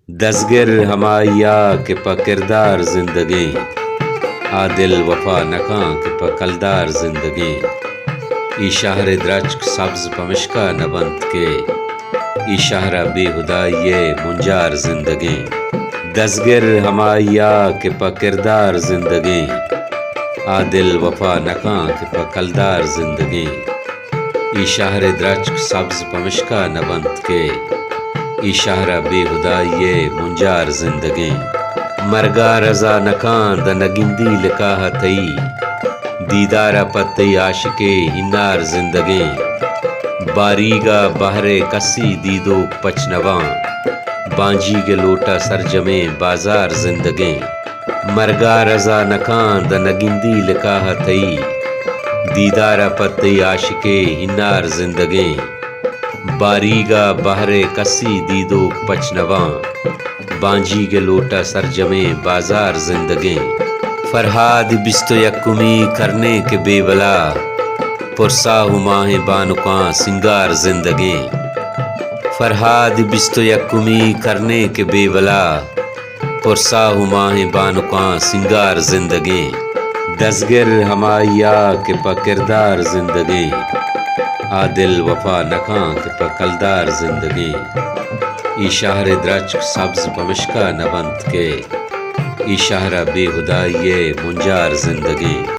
دزگر ہمایا کہ پا کردار زندگی عادل وفا نکاں کہ پا کلدار زندگی ای شہر درچک سبز پمشکا نبند کے ای شہر بے ہدائی منجار زندگی دزگر ہمایا کہ پا کردار زندگی عادل وفا نکاں کہ پا کلدار زندگی ای شہر درچک سبز پمشکا نبند کے ای شہر بے ہدائی منجار زندگی مرگا رضا نکان دا نگندی لکاہ تئی دیدارا پتی عاشق ہنار زندگی باریگا بہر کسی دیدو پچنوان بانجی کے لوٹا سرجمے بازار زندگی مرگا رضا نکان دا نگندی لکاہ تئی دیدارا پتی عاشق ہنار زندگی باریگا بہر کسی دیدو پچنوان بانجی کے لوٹا سرجمے بازار زندگی فرہاد بیست و یکمی کرنے کے بے بلا پرسا ماہ بانکاں سنگار زندگی فرہاد بیست و یکمی کرنے کے بے بلا پرسا ماہ بانکاں سنگار زندگی دزگر ہمایا کہ پا کردار زندگی عادل وفا نکاں کہ پا کلدار زندگی ای شہر درچک سبز پمشکا نبند کے ای شہر بے ہدائی منجار زندگی